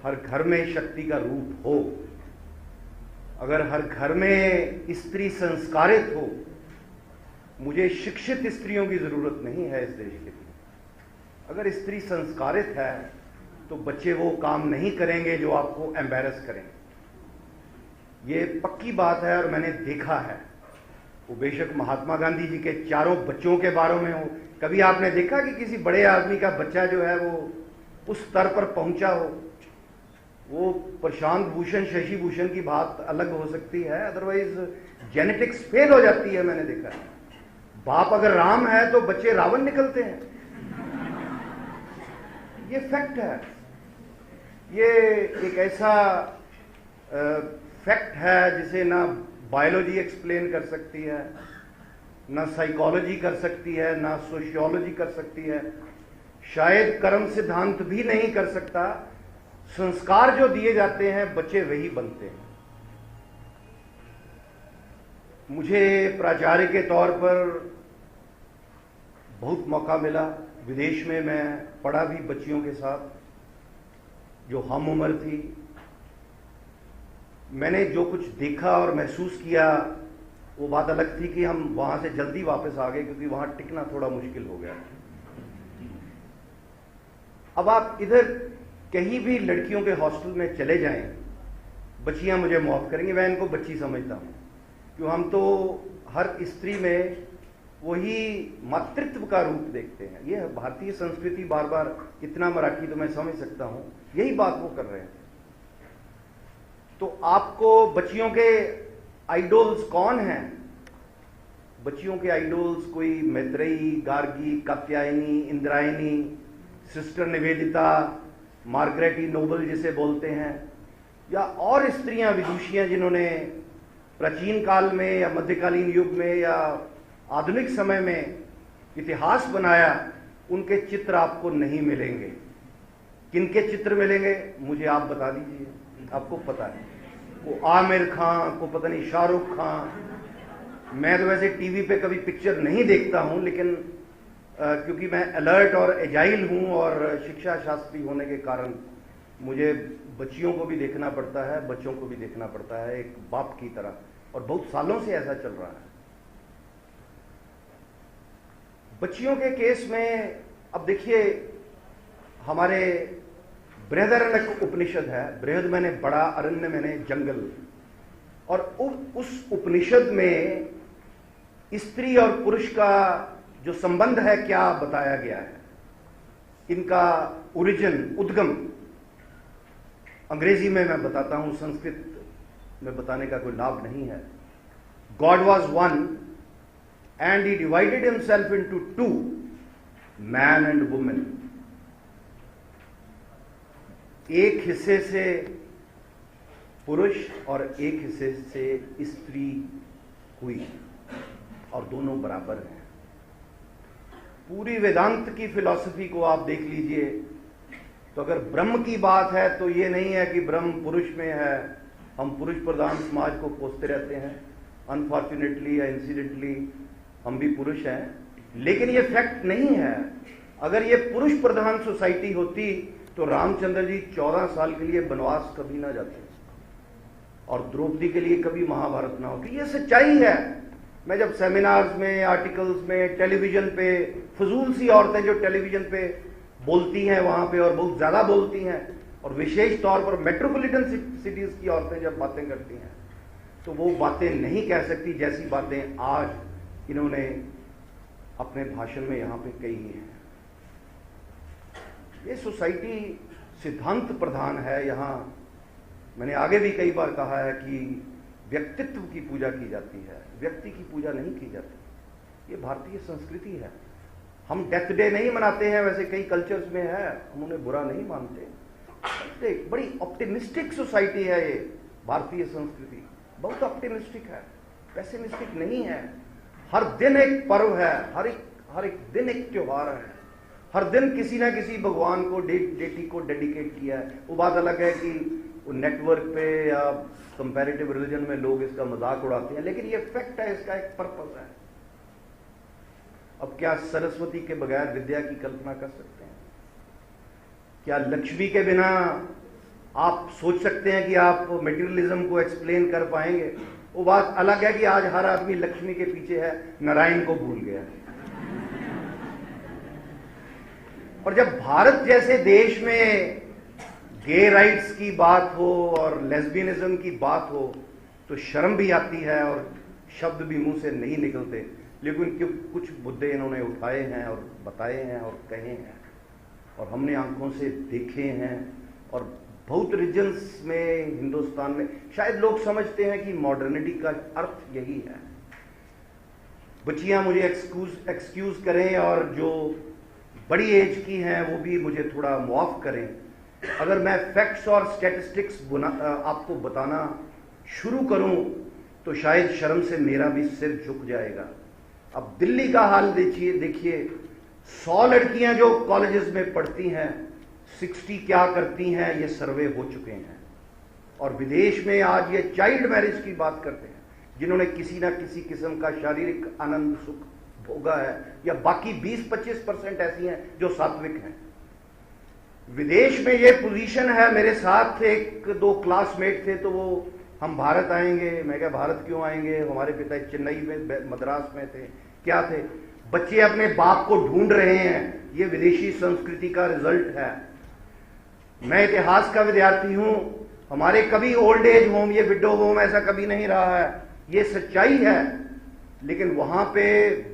हर घर में शक्ति का रूप हो, अगर हर घर में स्त्री संस्कारित हो, मुझे शिक्षित स्त्रियों की जरूरत नहीं है इस देश के लिए। अगर स्त्री संस्कारित है तो बच्चे वो काम नहीं करेंगे जो आपको एम्बैरस करेंगे। ये पक्की बात है और मैंने देखा है। वो बेशक महात्मा गांधी जी के चारों बच्चों के बारे में हो, कभी आपने देखा कि किसी बड़े आदमी का बच्चा जो है वो उस स्तर पर पहुंचा हो? वो प्रशांत भूषण, शशि भूषण की बात अलग हो सकती है, अदरवाइज जेनेटिक्स फेल हो जाती है। मैंने देखा है, बाप अगर राम है तो बच्चे रावण निकलते हैं। ये फैक्ट है। ये एक ऐसा फैक्ट है जिसे ना बायोलॉजी एक्सप्लेन कर सकती है, ना साइकोलॉजी कर सकती है, ना सोशियोलॉजी कर सकती है, शायद कर्म सिद्धांत भी नहीं कर सकता। संस्कार जो दिए जाते हैं बच्चे वही बनते हैं। मुझे प्राचार्य के तौर पर बहुत मौका मिला, विदेश में मैं पढ़ा भी बच्चियों के साथ जो हम उम्र थी। मैंने जो कुछ देखा और महसूस किया वो बात अलग थी कि हम वहां से जल्दी वापस आ गए क्योंकि वहां टिकना थोड़ा मुश्किल हो गया। अब आप इधर कहीं भी लड़कियों के हॉस्टल में चले जाएं, बच्चियां मुझे माफ करेंगी, मैं इनको बच्ची समझता हूं, क्यों हम तो हर स्त्री में वही मातृत्व का रूप देखते हैं। ये भारतीय संस्कृति, बार बार इतना मराठी तो मैं समझ सकता हूं, यही बात वो कर रहे हैं। तो आपको बच्चियों के आइडोल्स कौन हैं? बच्चियों के आइडोल्स कोई मैत्रेयी, गार्गी, कात्यायनी, इंद्रायणी, सिस्टर निवेदिता, मार्गरेटी नोबल जिसे बोलते हैं, या और स्त्रियां विदुषियां जिन्होंने प्राचीन काल में या मध्यकालीन युग में या आधुनिक समय में इतिहास बनाया, उनके चित्र आपको नहीं मिलेंगे। किनके चित्र मिलेंगे मुझे आप बता दीजिए, आपको पता है। वो आमिर खान को, पता नहीं शाहरुख खान। मैं तो वैसे टीवी पे कभी पिक्चर नहीं देखता हूं, लेकिन क्योंकि मैं अलर्ट और एजाइल हूं और शिक्षा शास्त्री होने के कारण मुझे बच्चियों को भी देखना पड़ता है, बच्चों को भी देखना पड़ता है एक बाप की तरह, और बहुत सालों से ऐसा चल रहा है। बच्चियों के केस में अब देखिए, हमारे बृहदारण्यक उपनिषद है, बृहद मैंने बड़ा, अरण्य मैंने जंगल, और उस उपनिषद में स्त्री और पुरुष का जो संबंध है क्या बताया गया है, इनका ओरिजिन, उद्गम। अंग्रेजी में मैं बताता हूं, संस्कृत में बताने का कोई लाभ नहीं है। God was one and he divided himself into two, man and women. एक हिस्से से पुरुष और एक हिस्से से स्त्री हुई और दोनों बराबर हैं। पूरी वेदांत की फिलॉसफी को आप देख लीजिए तो अगर ब्रह्म की बात है तो ये नहीं है कि ब्रह्म पुरुष में है। हम पुरुष प्रधान समाज को कोसते रहते हैं, अनफॉर्चुनेटली या इंसिडेंटली हम भी पुरुष हैं, लेकिन ये फैक्ट नहीं है। अगर ये पुरुष प्रधान सोसाइटी होती तो रामचंद्र जी 14 साल के लिए वनवास कभी ना जाते और द्रौपदी के लिए कभी महाभारत ना होती। ये सच्चाई है। मैं जब सेमिनार्स में, आर्टिकल्स में, टेलीविजन पे, फजूल सी औरतें जो टेलीविजन पे बोलती हैं वहां पे, और बहुत ज्यादा बोलती हैं, और विशेष तौर पर मेट्रोपॉलिटन सिटीज की औरतें जब बातें करती हैं तो वो बातें नहीं कह सकती जैसी बातें आज इन्होंने अपने भाषण में यहां पे कही हैं। ये सोसाइटी सिद्धांत प्रधान है। यहां मैंने आगे भी कई बार कहा है कि व्यक्तित्व की पूजा की जाती है, व्यक्ति की पूजा नहीं की जाती। ये भारतीय संस्कृति है। हम डेथ डे नहीं मनाते हैं, वैसे कई कल्चर्स में है, हम उन्हें बुरा नहीं मानते। बड़ी ऑप्टिमिस्टिक सोसाइटी है ये भारतीय संस्कृति, बहुत ऑप्टिमिस्टिक है, पेसिमिस्टिक नहीं है। हर दिन एक पर्व है, हर एक दिन एक त्योहार है, हर दिन किसी ना किसी भगवान को, डेटी को डेडिकेट किया है। वो बात अलग है कि वो नेटवर्क पे या कंपैरेटिव रिलीजन में लोग इसका मजाक उड़ाते हैं, लेकिन ये फैक्ट है, इसका एक पर्पस है। अब क्या सरस्वती के बगैर विद्या की कल्पना कर सकते हैं? क्या लक्ष्मी के बिना आप सोच सकते हैं कि आप मटेरियलिज्म को एक्सप्लेन कर पाएंगे। वो बात अलग है कि आज हर आदमी लक्ष्मी के पीछे है, नारायण को भूल गया। और जब भारत जैसे देश में गे राइट्स की बात हो और लेस्बियनिज्म की बात हो तो शर्म भी आती है और शब्द भी मुंह से नहीं निकलते, लेकिन क्यों कुछ मुद्दे इन्होंने उठाए हैं और बताए हैं और कहे हैं और हमने आंखों से देखे हैं। और बहुत रीजन्स में हिंदुस्तान में शायद लोग समझते हैं कि मॉडर्निटी का अर्थ यही है। बच्चियां मुझे एक्सक्यूज करें और जो बड़ी एज की हैं वो भी मुझे थोड़ा मुआफ करें। अगर मैं फैक्ट्स और स्टैटिस्टिक्स आपको बताना शुरू करूं तो शायद शर्म से मेरा भी सिर झुक जाएगा। अब दिल्ली का हाल देखिए 100 लड़कियां जो कॉलेजेस में पढ़ती हैं 60 क्या करती हैं, ये सर्वे हो चुके हैं। और विदेश में आज ये चाइल्ड मैरिज की बात करते हैं, जिन्होंने किसी ना किसी किस्म का शारीरिक आनंद सुख भोगा है, या बाकी 20-25% ऐसी हैं जो सात्विक हैं। विदेश में ये पोजीशन है। मेरे साथ एक दो क्लासमेट थे, तो वो हम भारत आएंगे। मैं क्या भारत क्यों आएंगे, हमारे पिता चेन्नई में मद्रास में थे, क्या थे। बच्चे अपने बाप को ढूंढ रहे हैं, ये विदेशी संस्कृति का रिजल्ट है। मैं इतिहास का विद्यार्थी हूं, हमारे कभी ओल्ड एज होम, ये विडो होम ऐसा कभी नहीं रहा है, ये सच्चाई है। लेकिन वहां पे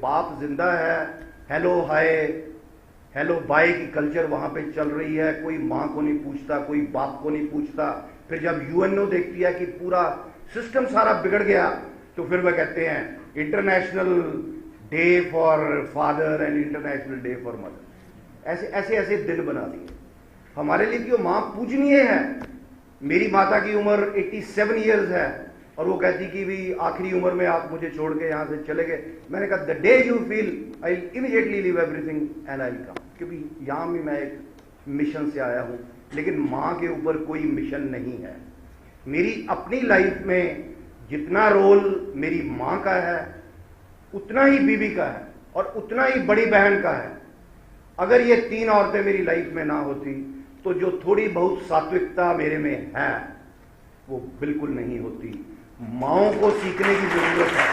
बाप जिंदा है, हेलो हाय हेलो बाय की कल्चर वहां पे चल रही है। कोई मां को नहीं पूछता, कोई बाप को नहीं पूछता। फिर जब यूएनओ देखती है कि पूरा सिस्टम सारा बिगड़ गया, तो फिर वह कहते हैं international day for father and international day for mother. ऐसे ऐसे दिन बना दिए हमारे लिए कि वो मां पूजनीय है। मेरी माता की उम्र 87 ईयर्स है और वो कहती कि भी आखिरी उम्र में आप मुझे छोड़ के यहां से चले गए। मैंने कहा the day you feel I immediately leave everything and I come, क्योंकि यहां भी मैं एक मिशन से आया हूं, लेकिन मां के ऊपर कोई मिशन नहीं है। मेरी अपनी लाइफ में जितना रोल मेरी मां का है उतना ही बीवी का है और उतना ही बड़ी बहन का है। अगर ये 3 औरतें मेरी लाइफ में ना होती तो जो थोड़ी बहुत सात्विकता मेरे में है वो बिल्कुल नहीं होती। माओं को सीखने की जरूरत है,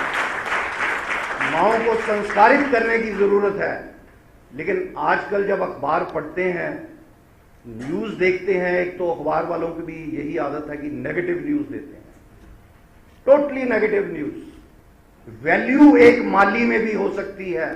माओं को संस्कारित करने की जरूरत है। लेकिन आजकल जब अखबार पढ़ते हैं, न्यूज देखते हैं, एक तो अखबार वालों की भी यही आदत है कि नेगेटिव न्यूज देते हैं, टोटली नेगेटिव न्यूज। वैल्यू एक माली में भी हो सकती है,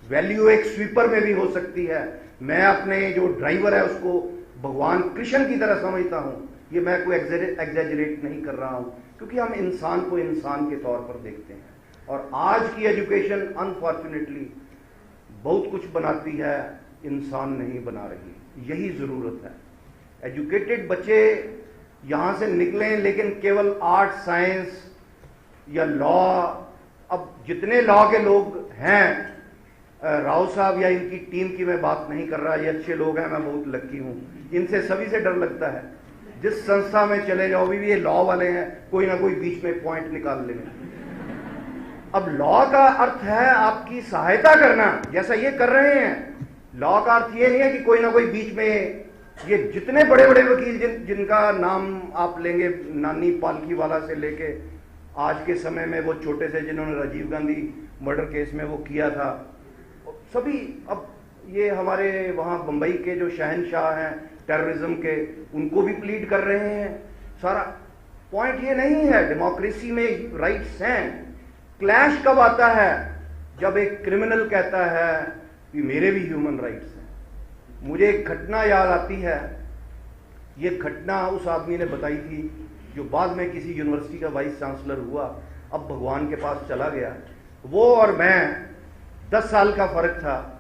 वैल्यू एक स्वीपर में भी हो सकती है। मैं अपने जो ड्राइवर है उसको भगवान कृष्ण की तरह समझता हूं। ये मैं कोई एग्जैजरेट नहीं कर रहा हूं, क्योंकि हम इंसान को इंसान के तौर पर देखते हैं। और आज की एजुकेशन अनफॉर्चुनेटली बहुत कुछ बनाती है, इंसान नहीं बना रही। यही जरूरत है। एजुकेटेड बच्चे यहां से निकलें, लेकिन केवल आर्ट साइंस या लॉ, अब जितने लॉ के लोग हैं, राव साहब या इनकी टीम की मैं बात नहीं कर रहा, ये अच्छे लोग हैं, मैं बहुत लक्की हूं। इनसे सभी से डर लगता है। जिस संस्था में चले जाओ भी ये लॉ वाले हैं, कोई ना कोई बीच में पॉइंट निकाल लेंगे। अब लॉ का अर्थ है आपकी सहायता करना, जैसा ये कर रहे हैं। लॉ का अर्थ ये नहीं है कि कोई ना कोई बीच में, ये जितने बड़े बड़े वकील जिनका नाम आप लेंगे, नानी पालकी वाला से लेके आज के समय में वो छोटे से जिन्होंने राजीव गांधी मर्डर केस में वो किया था, सभी अब ये हमारे वहां बंबई के जो शहनशाह हैं टेररिज्म के, उनको भी प्लीड कर रहे हैं। सारा पॉइंट ये नहीं है, डेमोक्रेसी में राइट्स हैं। क्लैश कब आता है? जब एक क्रिमिनल कहता है कि मेरे भी ह्यूमन राइट्स हैं। मुझे एक घटना याद आती है, ये घटना उस आदमी ने बताई थी जो बाद में किसी यूनिवर्सिटी का वाइस चांसलर हुआ, अब भगवान के पास चला गया। वो और मैं 10 साल का फर्क था।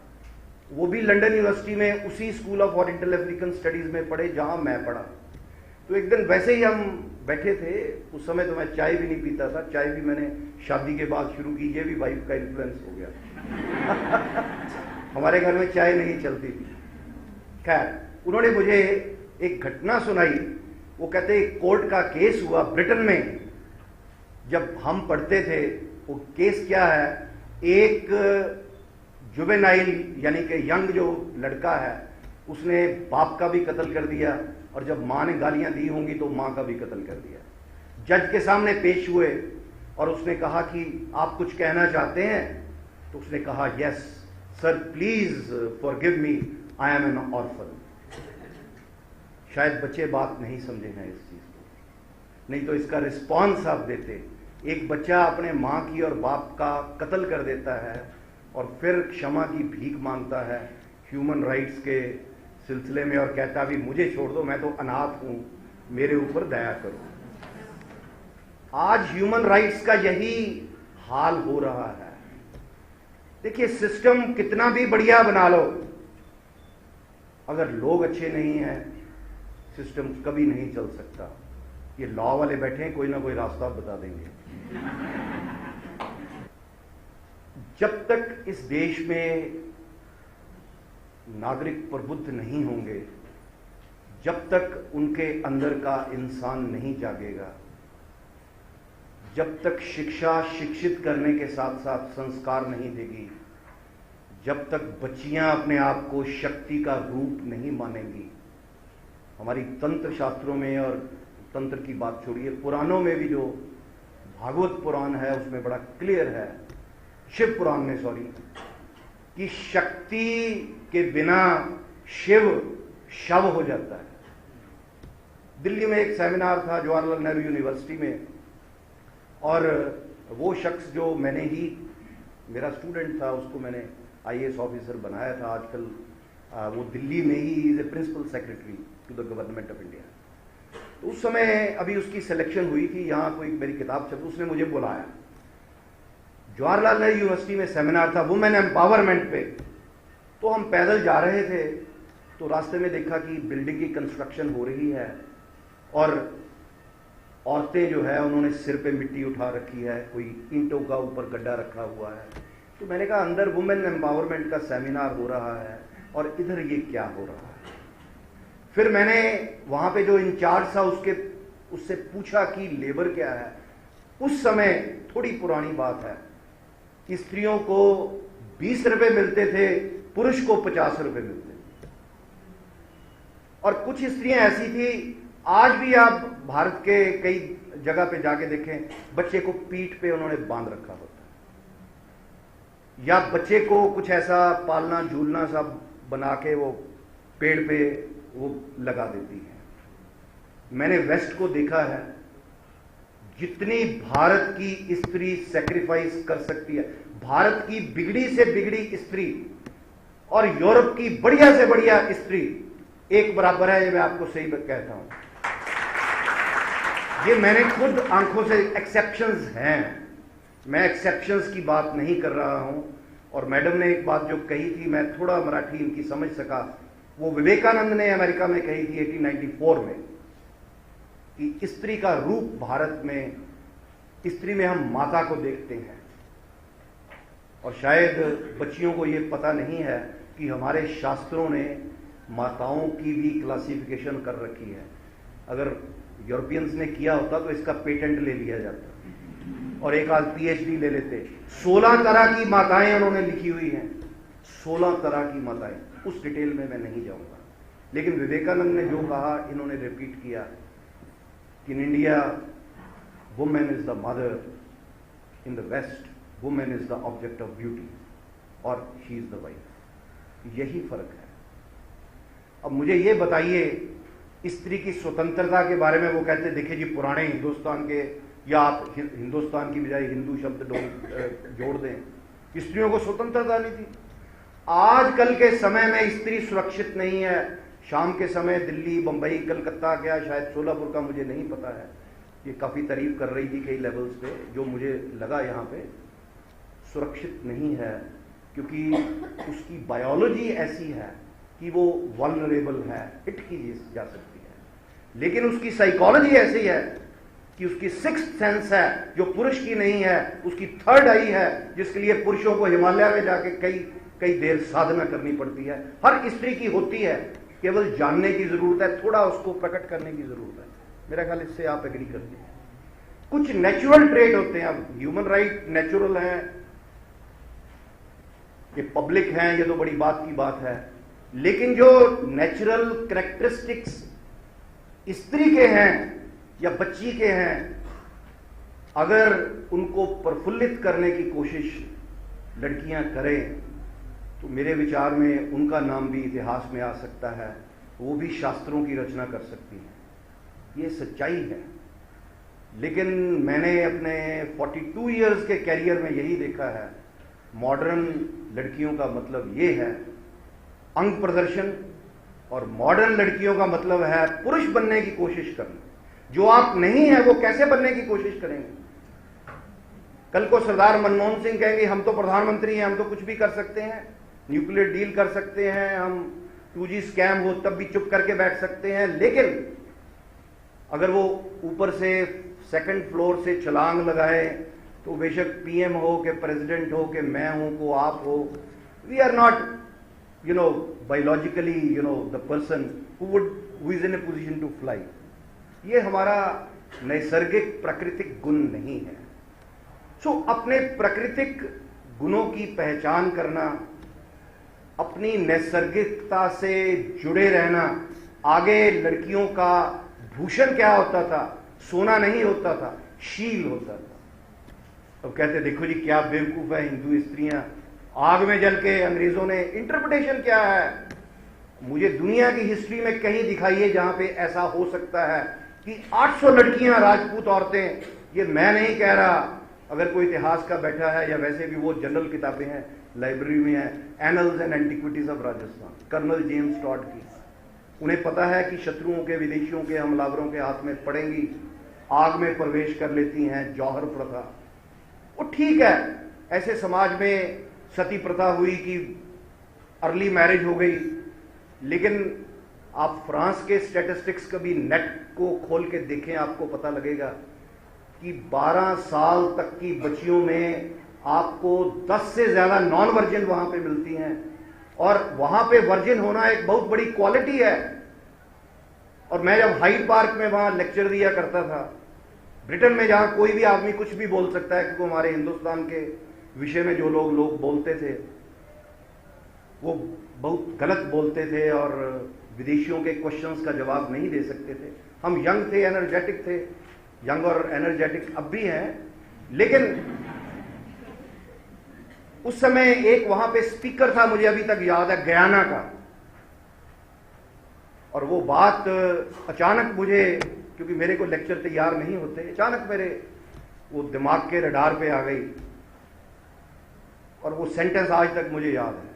वो भी लंदन यूनिवर्सिटी में उसी school of oriental African studies में पढ़े जहां मैं पढ़ा। तो एक दिन वैसे ही हम बैठे थे, उस समय तो मैं चाय भी नहीं पीता था, चाय भी मैंने शादी के बाद शुरू की, ये भी वाइफ का इन्फ्लुएंस हो गया। हमारे घर में चाय नहीं चलती थी। खैर, उन्होंने मुझे एक घटना सुनाई। वो कहते कोर्ट का केस हुआ ब्रिटेन में, जब हम पढ़ते थे। वो केस क्या है, एक जुवेनाइल यानी कि यंग जो लड़का है, उसने बाप का भी कत्ल कर दिया और जब माँ ने गालियां दी होंगी तो माँ का भी कत्ल कर दिया। जज के सामने पेश हुए और उसने कहा कि आप कुछ कहना चाहते हैं, तो उसने कहा yes sir please forgive me, I am N orphan. शायद बच्चे बात नहीं समझे हैं इस चीज को, नहीं तो इसका रिस्पॉन्स आप देते। एक बच्चा अपने माँ की और बाप का कत्ल कर देता है और फिर क्षमा की भीख मांगता है ह्यूमन राइट्स के सिलसिले में और कहता भी मुझे छोड़ दो, मैं तो अनाथ हूं, मेरे ऊपर दया करो। आज ह्यूमन राइट्स का यही हाल हो रहा है। देखिए, सिस्टम कितना भी बढ़िया बना लो, अगर लोग अच्छे नहीं हैं सिस्टम कभी नहीं चल सकता। ये लॉ वाले बैठे हैं, कोई ना कोई रास्ता बता देंगे। जब तक इस देश में नागरिक प्रबुद्ध नहीं होंगे, जब तक उनके अंदर का इंसान नहीं जागेगा, जब तक शिक्षा शिक्षित करने के साथ साथ संस्कार नहीं देगी, जब तक बच्चियां अपने आप को शक्ति का रूप नहीं मानेंगी। हमारी तंत्र शास्त्रों में, और तंत्र की बात छोड़िए, पुराणों में भी जो भागवत पुराण है उसमें बड़ा क्लियर है, शिव पुराण में सॉरी, कि शक्ति के बिना शिव शव हो जाता है। दिल्ली में एक सेमिनार था जवाहरलाल नेहरू यूनिवर्सिटी में, और वो शख्स जो मैंने ही, मेरा स्टूडेंट था, उसको मैंने आईएएस ऑफिसर बनाया था। आजकल वो दिल्ली में ही is a principal secretary to the government of India. तो उस समय अभी उसकी सिलेक्शन हुई थी, यहाँ कोई मेरी किताब छपी, उसने मुझे बुलाया। जवाहरलाल नेहरू यूनिवर्सिटी में सेमिनार था वुमेन एम्पावरमेंट पे। तो हम पैदल जा रहे थे, तो रास्ते में देखा कि बिल्डिंग की कंस्ट्रक्शन हो रही है और औरतें जो है उन्होंने सिर पे मिट्टी उठा रखी है, कोई ईंटों का ऊपर गड्ढा रखा हुआ है। तो मैंने कहा अंदर वुमेन एम्पावरमेंट का सेमिनार हो रहा है और इधर ये क्या हो रहा है। फिर मैंने वहां पे जो इंचार्ज था उससे पूछा कि लेबर क्या है। उस समय, थोड़ी पुरानी बात है, स्त्रियों को 20 रुपए मिलते थे, पुरुष को 50 रुपए मिलते थे। और कुछ स्त्रियां ऐसी थी, आज भी आप भारत के कई जगह पे जाके देखें, बच्चे को पीठ पे उन्होंने बांध रखा होता है, या बच्चे को कुछ ऐसा पालना झूलना सा बना के वो पेड़ पे वो लगा देती है। मैंने वेस्ट को देखा है, जितनी भारत की स्त्री सैक्रिफाइस कर सकती है, भारत की बिगड़ी से बिगड़ी स्त्री और यूरोप की बढ़िया से बढ़िया स्त्री एक बराबर है। ये मैं आपको सही कहता हूं, ये मैंने खुद आंखों से, एक्सेप्शंस हैं, मैं एक्सेप्शंस की बात नहीं कर रहा हूं। और मैडम ने एक बात जो कही थी, मैं थोड़ा मराठी इनकी समझ सका, वो विवेकानंद ने अमेरिका में कही थी 1894 में, कि स्त्री का रूप भारत में, स्त्री में हम माता को देखते हैं। और शायद बच्चियों को ये पता नहीं है कि हमारे शास्त्रों ने माताओं की भी क्लासिफिकेशन कर रखी है। अगर यूरोपियंस ने किया होता तो इसका पेटेंट ले लिया जाता और एक आध पीएचडी ले लेते। 16 तरह की माताएं उन्होंने लिखी हुई हैं, 16 तरह की माताएं। उस डिटेल में मैं नहीं जाऊंगा, लेकिन विवेकानंद ने जो कहा इन्होंने रिपीट किया कि in India women is the mother, in the west women is the object of beauty और शी इज द वाइफ। यही फर्क है। अब मुझे ये बताइए, स्त्री की स्वतंत्रता के बारे में वो कहते देखिए जी, पुराने हिंदुस्तान के, या आप हिंदुस्तान की बजाय हिंदू शब्द जोड़ दें, स्त्रियों को स्वतंत्रता नहीं थी। आजकल के समय में स्त्री सुरक्षित नहीं है। शाम के समय दिल्ली, बंबई, कलकत्ता, क्या शायद सोलापुर का मुझे नहीं पता है, ये काफी तारीफ कर रही थी कई लेवल्स पे, जो मुझे लगा यहाँ पे सुरक्षित नहीं है, क्योंकि उसकी बायोलॉजी ऐसी है कि वो वल्नरेबल है, हिट की जा सकती है। लेकिन उसकी साइकोलॉजी ऐसी है कि उसकी सिक्स्थ सेंस है जो पुरुष की नहीं है, उसकी थर्ड आई है, जिसके लिए पुरुषों को हिमालय में जाके कई देर साधना करनी पड़ती है। हर स्त्री की होती है, केवल जानने की जरूरत है, थोड़ा उसको प्रकट करने की जरूरत है। मेरा ख्याल इससे आप एग्री करते हैं। कुछ नेचुरल ट्रेड होते हैं। अब ह्यूमन राइट नेचुरल है, ये पब्लिक हैं, ये तो बड़ी बात की बात है। लेकिन जो नेचुरल कैरेक्टरिस्टिक्स स्त्री के हैं या बच्ची के हैं, अगर उनको प्रफुल्लित करने की कोशिश लड़कियां करें तो मेरे विचार में उनका नाम भी इतिहास में आ सकता है, वो भी शास्त्रों की रचना कर सकती हैं। ये सच्चाई है। लेकिन मैंने अपने 42 इयर्स के कैरियर में यही देखा है, मॉडर्न लड़कियों का मतलब ये है अंग प्रदर्शन, और मॉडर्न लड़कियों का मतलब है पुरुष बनने की कोशिश करना। जो आप नहीं है वो कैसे बनने की कोशिश करेंगे? कल को सरदार मनमोहन सिंह कहेंगे हम तो प्रधानमंत्री हैं, हम तो कुछ भी कर सकते हैं, न्यूक्लियर डील कर सकते हैं, हम 2G स्कैम हो तब भी चुप करके बैठ सकते हैं। लेकिन अगर वो ऊपर से सेकंड फ्लोर से छलांग लगाए तो बेशक पीएम हो के प्रेसिडेंट हो के मैं हूं को आप हो, we are not biologically the person who is in a position to fly. ये हमारा नैसर्गिक प्राकृतिक गुण नहीं है। सो अपने प्राकृतिक गुणों की पहचान करना, अपनी नैसर्गिकता से जुड़े रहना। आगे लड़कियों का भूषण क्या होता था? सोना नहीं होता था, शील होता था। अब कहते देखो जी क्या बेवकूफ है हिंदू स्त्रियां, आग में जल के अंग्रेजों ने। इंटरप्रिटेशन क्या है? मुझे दुनिया की हिस्ट्री में कहीं दिखाइए जहां पे ऐसा हो सकता है कि 800 लड़कियां राजपूत औरतें। ये मैं नहीं कह रहा, अगर कोई इतिहास का बैठा है या वैसे भी वो जनरल किताबें हैं लाइब्रेरी में है, annals and antiquities of Rajasthan, colonel James Tod की। उन्हें पता है कि शत्रुओं के, विदेशियों के, हमलावरों के हाथ में पड़ेंगी, आग में प्रवेश कर लेती हैं। जौहर प्रथा, वो ठीक है, ऐसे समाज में सती प्रथा हुई कि अर्ली मैरिज हो गई। लेकिन आप फ्रांस के स्टैटिस्टिक्स कभी नेट को खोल के देखें, आपको पता लगेगा कि 12 साल तक की बच्चियों में आपको 10 से ज्यादा नॉन वर्जिन वहां पे मिलती हैं। और वहां पे वर्जिन होना एक बहुत बड़ी क्वालिटी है। और मैं जब हाइड पार्क में वहां लेक्चर दिया करता था, ब्रिटेन में जहां कोई भी आदमी कुछ भी बोल सकता है, क्योंकि हमारे हिंदुस्तान के विषय में जो लोग बोलते थे वो बहुत गलत बोलते थे और विदेशियों के क्वेश्चंस का जवाब नहीं दे सकते थे। हम यंग थे, एनर्जेटिक थे, यंग और एनर्जेटिक अब भी हैं। लेकिन उस समय एक वहां पे स्पीकर था, मुझे अभी तक याद है, गयाना का। और वो बात अचानक मुझे, क्योंकि मेरे को लेक्चर तैयार नहीं होते, अचानक मेरे वो दिमाग के रडार पे आ गई और वो सेंटेंस आज तक मुझे याद है।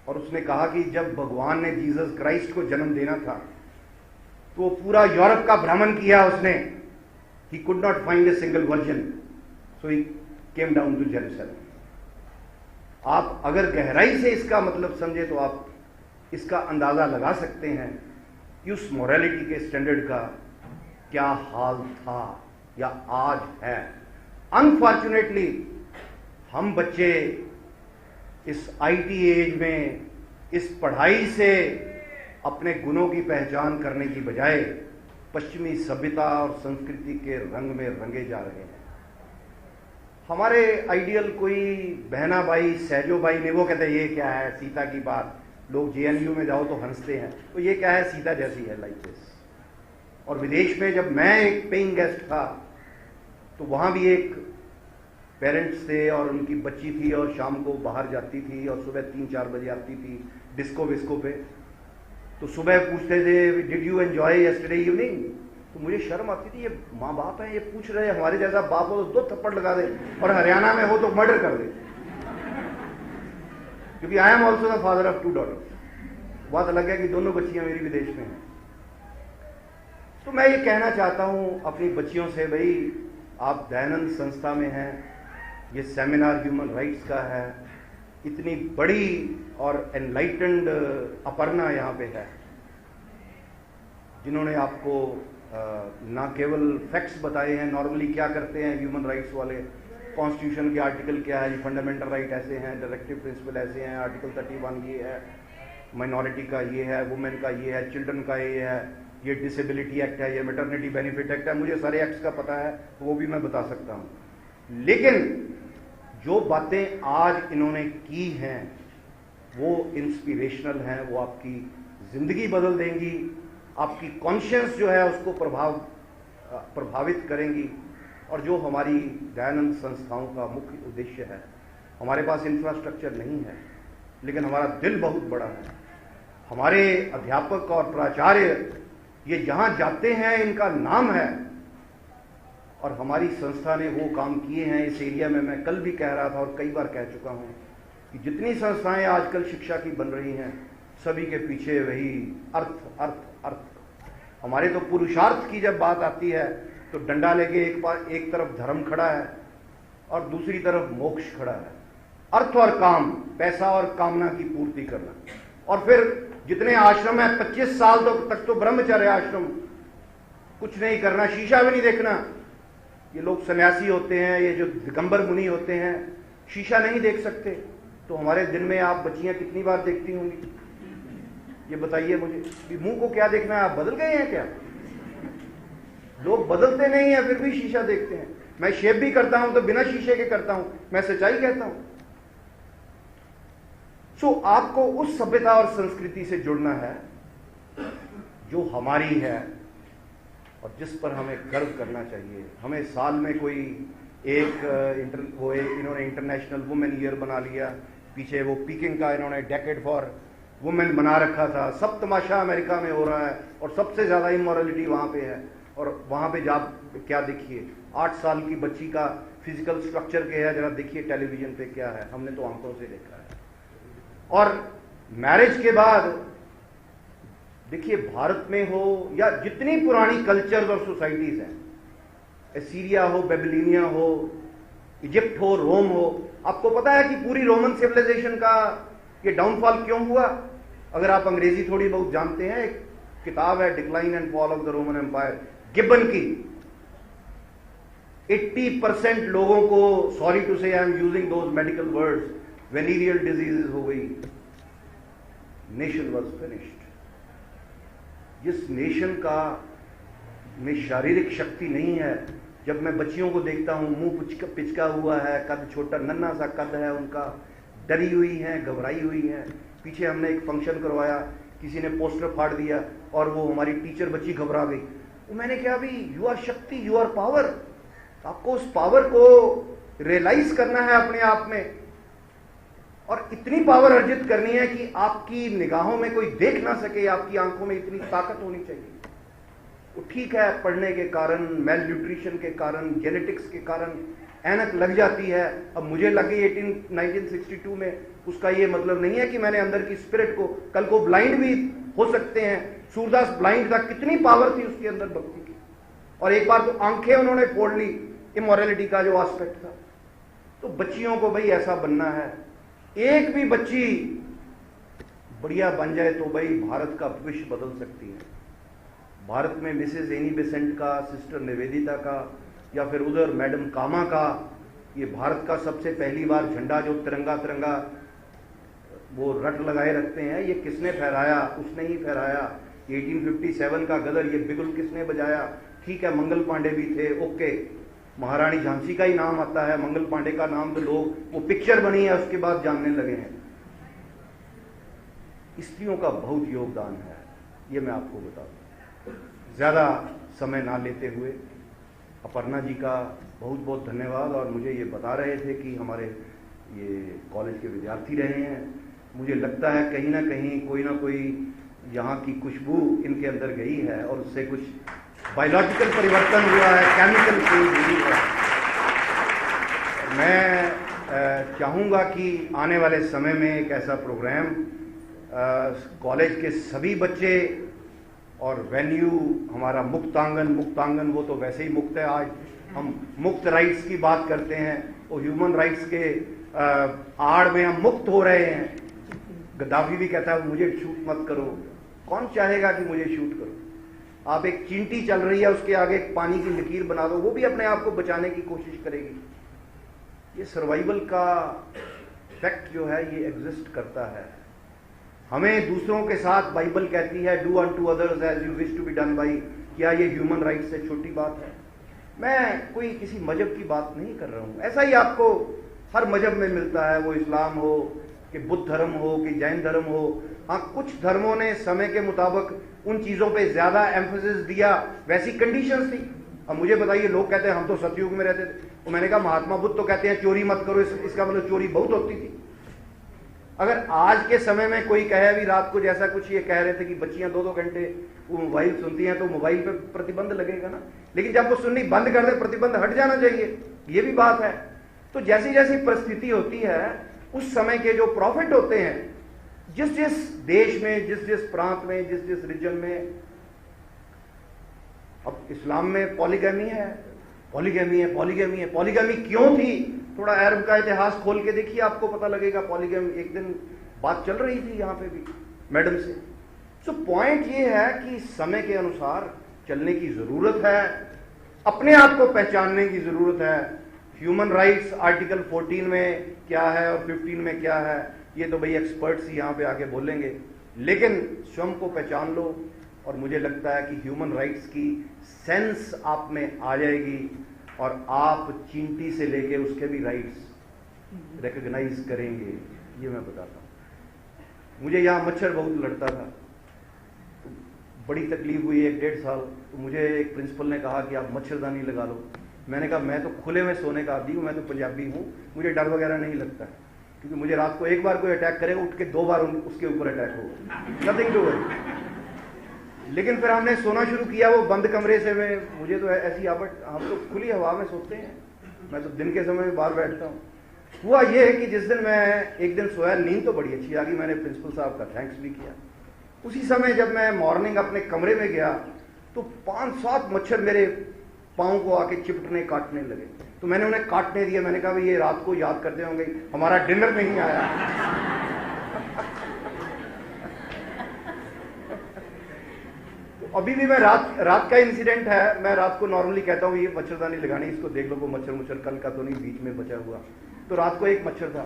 और उसने कहा कि जब भगवान ने जीसस क्राइस्ट को जन्म देना था तो पूरा यूरोप का भ्रमण किया उसने। He could not find a single virgin, so he came down to Jerusalem. आप अगर गहराई से इसका मतलब समझे तो आप इसका अंदाजा लगा सकते हैं कि उस मोरालिटी के स्टैंडर्ड का क्या हाल था या आज है। अनफॉर्चुनेटली हम बच्चे इस आईटी एज में इस पढ़ाई से अपने गुणों की पहचान करने की बजाय पश्चिमी सभ्यता और संस्कृति के रंग में रंगे जा रहे हैं। हमारे आइडियल कोई बहनाबाई, सहजोबाई ने, वो कहते हैं ये क्या है सीता की बात, लोग जेएनयू में जाओ तो हंसते हैं, तो ये क्या है सीता जैसी है, लाइक दिस। और विदेश में जब मैं एक पेइंग गेस्ट था तो वहां भी एक पेरेंट्स थे और उनकी बच्ची थी और शाम को बाहर जाती थी और सुबह 3-4 बजे आती थी डिस्को विस्को पे। तो सुबह पूछते थे did you enjoy yesterday evening? तो मुझे शर्म आती थी, ये माँ बाप है, ये पूछ रहे हैं। हमारे जैसा बाप हो तो 2 थप्पड़ लगा दे और हरियाणा में हो तो मर्डर कर दे, क्योंकि I am also the father of 2 daughters. बात अलग है कि दोनों बच्चियां मेरी विदेश में हैं। तो मैं ये कहना चाहता हूं अपनी बच्चियों से, भाई आप दयानंद संस्था में हैं, ये सेमिनार ह्यूमन राइट्स का है, इतनी बड़ी और एनलाइटेंड अपर्णा यहाँ पे है जिन्होंने आपको ना केवल फैक्ट्स बताए हैं। नॉर्मली क्या करते हैं ह्यूमन राइट्स वाले, कॉन्स्टिट्यूशन के आर्टिकल क्या है, फंडामेंटल राइट ऐसे हैं, डायरेक्टिव प्रिंसिपल ऐसे हैं, आर्टिकल 31 ये है, माइनॉरिटी का ये है, वुमेन का ये है, चिल्ड्रन का ये है, ये डिसेबिलिटी एक्ट है, ये मैटरनिटी बेनिफिट एक्ट है। मुझे सारे एक्ट्स का पता है, वो भी मैं बता सकता हूँ। लेकिन जो बातें आज इन्होंने की हैं वो इंस्पिरेशनल हैं, वो आपकी जिंदगी बदल देंगी। आपकी कॉन्शियंस जो है उसको प्रभावित करेंगी। और जो हमारी दयानंद संस्थाओं का मुख्य उद्देश्य है, हमारे पास इंफ्रास्ट्रक्चर नहीं है, लेकिन हमारा दिल बहुत बड़ा है। हमारे अध्यापक और प्राचार्य ये जहां जाते हैं इनका नाम है, और हमारी संस्था ने वो काम किए हैं इस एरिया में। मैं कल भी कह रहा था और कई बार कह चुका हूं कि जितनी संस्थाएं आजकल शिक्षा की बन रही हैं, सभी के पीछे वही अर्थ अर्थ अर्थ। हमारे तो पुरुषार्थ की जब बात आती है तो डंडा लेके एक तरफ धर्म खड़ा है और दूसरी तरफ मोक्ष खड़ा है। अर्थ और काम, पैसा और कामना की पूर्ति करना। और फिर जितने आश्रम है 25 साल तक तो ब्रह्मचर्य आश्रम, कुछ नहीं करना, शीशा भी नहीं देखना। ये लोग सन्यासी होते हैं, ये जो दिगंबर मुनि होते हैं, शीशा नहीं देख सकते। तो हमारे दिन में आप बच्चियां कितनी बार देखती होंगी, ये बताइए मुझे। मुंह को क्या देखना है, आप बदल गए हैं क्या? लोग बदलते नहीं है फिर भी शीशा देखते हैं। मैं शेव भी करता हूं तो बिना शीशे के करता हूं, मैं सच्चाई कहता हूं। सो आपको उस सभ्यता और संस्कृति से जुड़ना है जो हमारी है और जिस पर हमें गर्व करना चाहिए। हमें साल में कोई इन्होंने इंटरनेशनल वुमेन ईयर बना लिया, पीछे वो पीकिंग का इन्होंने डेकेड फॉर वुमेन बना रखा था। सब तमाशा अमेरिका में हो रहा है और सबसे ज्यादा इमोरलिटी वहां पे है। और वहां पे जा क्या देखिए, 8 साल की बच्ची का फिजिकल स्ट्रक्चर क्या है, जरा देखिए टेलीविजन पे क्या है। हमने तो आंखों से देखा है। और मैरिज के बाद देखिए, भारत में हो या जितनी पुरानी कल्चर्स और सोसाइटीज हैं, एसीरिया हो, बेबीलोनिया हो, इजिप्ट हो, रोम हो, आपको पता है कि पूरी रोमन सिविलाइजेशन का ये डाउनफॉल क्यों हुआ? अगर आप अंग्रेजी थोड़ी बहुत जानते हैं, एक किताब है decline and fall of the Roman Empire, Gibbon की। 80% लोगों को, sorry to say I am using those medical words, venereal diseases हो गई। Nation was finished. जिस नेशन का में शारीरिक शक्ति नहीं है, जब मैं बच्चियों को देखता हूं, मुंह पिचका हुआ है, कद छोटा नन्हा सा कद है उनका, डरी हुई हैं, घबराई हुई हैं। पीछे हमने एक फंक्शन करवाया, किसी ने पोस्टर फाड़ दिया और वो हमारी टीचर बच्ची घबरा गई। तो मैंने कहा, भी यू आर शक्ति, यू आर पावर। आपको उस पावर को रियलाइज करना है अपने आप में, और इतनी पावर अर्जित करनी है कि आपकी निगाहों में कोई देख ना सके। आपकी आंखों में इतनी ताकत होनी चाहिए। वो ठीक है, पढ़ने के कारण, मेल न्यूट्रिशन के कारण, जेनेटिक्स के कारण ऐनक लग जाती है। अब मुझे लगी 1962 में, उसका ये मतलब नहीं है कि मैंने अंदर की स्पिरिट को, कल को ब्लाइंड भी हो सकते हैं। सूरदास ब्लाइंड था, कितनी पावर थी उसके अंदर भक्ति की। और एक बार तो आंखें उन्होंने फोड़ ली, इमोरलिटी का जो एस्पेक्ट था। तो बच्चियों को भाई ऐसा बनना है। एक भी बच्ची बढ़िया बन जाए तो भाई भारत का भविष्य बदल सकती है। भारत में मिसेस एनी बेसेंट का, सिस्टर निवेदिता का, या फिर उधर मैडम कामा का, ये भारत का सबसे पहली बार झंडा जो तिरंगा तिरंगा वो रट लगाए रखते हैं, ये किसने फहराया? उसने ही फहराया। 1857 का गदर, ये बिगुल किसने बजाया? ठीक है, मंगल पांडे भी थे, ओके, महारानी झांसी का ही नाम आता है, मंगल पांडे का नाम तो लोग, वो पिक्चर बनी है उसके बाद जानने लगे हैं। स्त्रियों का बहुत योगदान है, ये मैं आपको बता दूं। ज्यादा समय ना लेते हुए, अपर्णा जी का बहुत बहुत धन्यवाद। और मुझे ये बता रहे थे कि हमारे ये कॉलेज के विद्यार्थी रहे हैं। मुझे लगता है कहीं ना कहीं कोई ना कोई यहाँ की खुशबू इनके अंदर गई है और उससे कुछ बायोलॉजिकल परिवर्तन हुआ है, केमिकल चेंज हुई है। मैं चाहूँगा कि आने वाले समय में एक ऐसा प्रोग्राम कॉलेज के सभी बच्चे और वेन्यू, हमारा मुक्तांगन वो तो वैसे ही मुक्त है। आज हम मुक्त राइट्स की बात करते हैं, वो ह्यूमन राइट्स के आड़ में हम मुक्त हो रहे हैं। गद्दाफी भी कहता है मुझे शूट मत करो। कौन चाहेगा कि मुझे शूट करो? आप एक चींटी चल रही है, उसके आगे एक पानी की लकीर बना दो, वो भी अपने आप को बचाने की कोशिश करेगी। ये सर्वाइवल का फैक्ट जो है ये एग्जिस्ट करता है। हमें दूसरों के साथ, बाइबल कहती है do unto others as you wish to be done by. क्या ये ह्यूमन राइट्स से छोटी बात है? मैं कोई किसी मजहब की बात नहीं कर रहा हूं। ऐसा ही आपको हर मजहब में मिलता है, वो इस्लाम हो कि बुद्ध धर्म हो कि जैन धर्म हो, हाँ, कुछ धर्मों ने समय के मुताबिक उन चीजों पे ज्यादा एम्फोसिस दिया, वैसी कंडीशंस थी। अब मुझे बताइए, लोग कहते हैं हम तो सतयुग में रहते थे, तो मैंने कहा महात्मा बुद्ध तो कहते हैं चोरी मत करो, इसका मतलब चोरी बहुत होती थी। अगर आज के समय में कोई कहे, अभी रात को जैसा कुछ ये कह रहे थे कि बच्चियां 2-2 घंटे वो मोबाइल सुनती हैं, तो मोबाइल पे प्रतिबंध लगेगा ना, लेकिन जब वो सुननी बंद कर दे प्रतिबंध हट जाना चाहिए, ये भी बात है। तो जैसी जैसी परिस्थिति होती है, उस समय के जो प्रॉफिट होते हैं, जिस जिस देश में, जिस जिस प्रांत में, जिस जिस रीजन में, अब इस्लाम में पॉलीगैमी है, पॉलीगैमी है, पॉलीगैमी है। पॉलीगैमी क्यों थी? थोड़ा अरब का इतिहास खोल के देखिए, आपको पता लगेगा पॉलीगैमी। एक दिन बात चल रही थी यहाँ पे भी मैडम से। सो पॉइंट ये है कि समय के अनुसार चलने की जरूरत है, अपने आप को पहचानने की जरूरत है। ह्यूमन राइट्स आर्टिकल 14 में क्या है और 15 में क्या है, ये तो भाई एक्सपर्ट्स ही यहाँ पे आके बोलेंगे, लेकिन स्वयं को पहचान लो। और मुझे लगता है कि ह्यूमन राइट्स की सेंस आप में आ जाएगी और आप चींटी से लेके उसके भी राइट्स रिकॉग्नाइज करेंगे, ये मैं बताता हूँ। मुझे यहाँ मच्छर बहुत लड़ता था, तो बड़ी तकलीफ हुई 1-1.5 साल, तो मुझे एक प्रिंसिपल ने कहा कि आप मच्छरदानी लगा लो। मैंने कहा मैं तो खुले में सोने का आदी हूँ, मैं तो पंजाबी हूँ, मुझे डर वगैरह नहीं लगता है, क्योंकि मुझे रात को एक बार कोई अटैक करेगा, उठ के 2 बार उसके ऊपर अटैक होगा, नथिंग टू वरी। लेकिन फिर हमने सोना शुरू किया वो बंद कमरे से। में मुझे तो ऐसी आबट, हम तो खुली हवा में सोते हैं, मैं तो दिन के समय में बाहर बैठता हूँ। हुआ ये है कि जिस दिन मैं एक दिन सोया, नींद तो बड़ी अच्छी आ गई, मैंने प्रिंसिपल साहब का थैंक्स भी किया। उसी समय जब मैं मॉर्निंग अपने कमरे में गया, तो 5-7 मच्छर मेरे पाँव को आके चिपटने काटने लगे। तो मैंने उन्हें काटने दिया। मैंने कहा भाई ये रात को याद करते होंगे हमारा डिनर नहीं आया। अभी भी मैं रात का इंसिडेंट है, मैं रात को नॉर्मली कहता हूँ ये मच्छरदानी लगानी, इसको देख लो, वो मच्छर कल का तो नहीं बीच में बचा हुआ। तो रात को एक मच्छर था,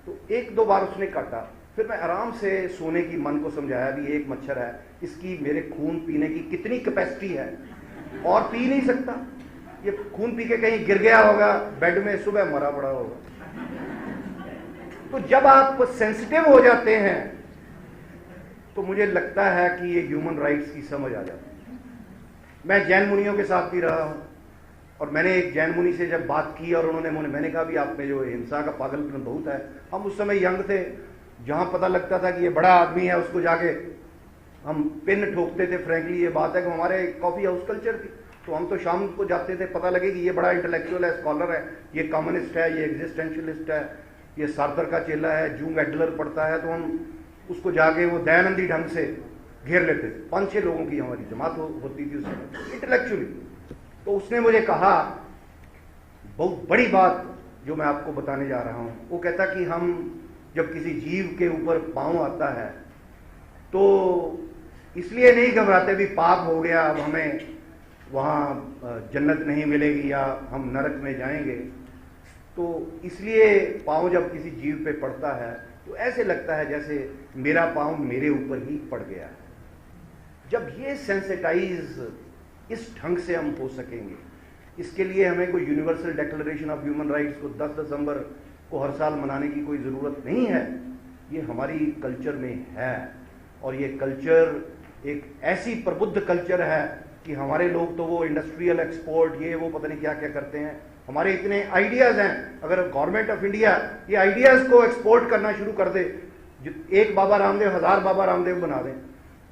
तो 1-2 बार उसने काटा। फिर मैं आराम से सोने की मन को समझाया भी एक मच्छर है, इसकी मेरे खून पीने की कितनी कैपेसिटी है, और पी नहीं सकता, ये खून पी के कहीं गिर गया होगा बेड में, सुबह मरा पड़ा होगा। तो जब आप सेंसिटिव हो जाते हैं, तो मुझे लगता है कि ये ह्यूमन राइट्स की समझ आ जाती है। मैं जैन मुनियों के साथ भी रहा हूं, और मैंने एक जैन मुनि से जब बात की, और मैंने कहा भी आप में जो हिंसा का पागलपन बहुत है। हम उस समय यंग थे, जहां पता लगता था कि ये बड़ा आदमी है, उसको जाके हम पिन ठोकते थे। फ्रैंकली ये बात है कि हमारे कॉफी हाउस कल्चर थी, तो हम तो शाम को जाते थे, पता लगे कि ये बड़ा इंटेलेक्चुअल है, स्कॉलर है, ये कम्युनिस्ट है, ये एग्जिस्टेंशियलिस्ट है, ये सार्थर का चेला है, जूंग एडलर पढ़ता है, तो हम उसको जाके वो दयानंदी ढंग से घेर लेते थे। 5-6 लोगों की हमारी जमात होती थी उसमें इंटेलेक्चुअली। तो उसने मुझे कहा बहुत बड़ी बात जो मैं आपको बताने जा रहा हूं। वो कहता कि हम जब किसी जीव के ऊपर पांव आता है, तो इसलिए नहीं घबराते भी पाप हो गया, अब हमें वहां जन्नत नहीं मिलेगी या हम नरक में जाएंगे। तो इसलिए पांव जब किसी जीव पे पड़ता है, तो ऐसे लगता है जैसे मेरा पांव मेरे ऊपर ही पड़ गया है। जब ये सेंसिटाइज इस ढंग से हम हो सकेंगे, इसके लिए हमें कोई universal declaration of human rights को 10 दिसंबर को हर साल मनाने की कोई ज़रूरत नहीं है। ये हमारी कल्चर में है, और ये कल्चर एक ऐसी प्रबुद्ध कल्चर है कि हमारे लोग तो वो इंडस्ट्रियल एक्सपोर्ट, ये वो पता नहीं क्या क्या करते हैं। हमारे इतने आइडियाज हैं, अगर गवर्नमेंट ऑफ इंडिया ये आइडियाज को एक्सपोर्ट करना शुरू कर दे, एक बाबा रामदेव 1000 बाबा रामदेव बना दें।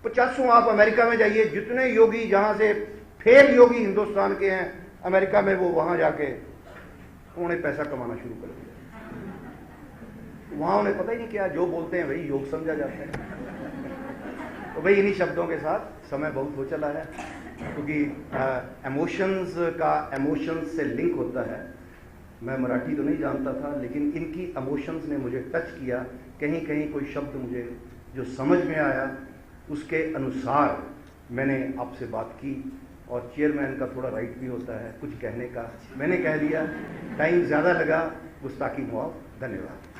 50 आप अमेरिका में जाइए, जितने योगी जहां से फेल योगी हिंदुस्तान के हैं अमेरिका में, वो वहां जाके उन्होंने पैसा कमाना शुरू कर दिया। वहां उन्हें पता ही नहीं क्या जो बोलते हैं वही योग समझा जाता है। तो भाई इन्हीं शब्दों के साथ समय बहुत हो चला है, क्योंकि इमोशंस का इमोशंस से लिंक होता है। मैं मराठी तो नहीं जानता था, लेकिन इनकी इमोशंस ने मुझे टच किया। कहीं कहीं कोई शब्द मुझे जो समझ में आया, उसके अनुसार मैंने आपसे बात की। और चेयरमैन का थोड़ा राइट भी होता है कुछ कहने का, मैंने कह दिया। टाइम ज़्यादा लगा, गुस्ताखी माफ। धन्यवाद।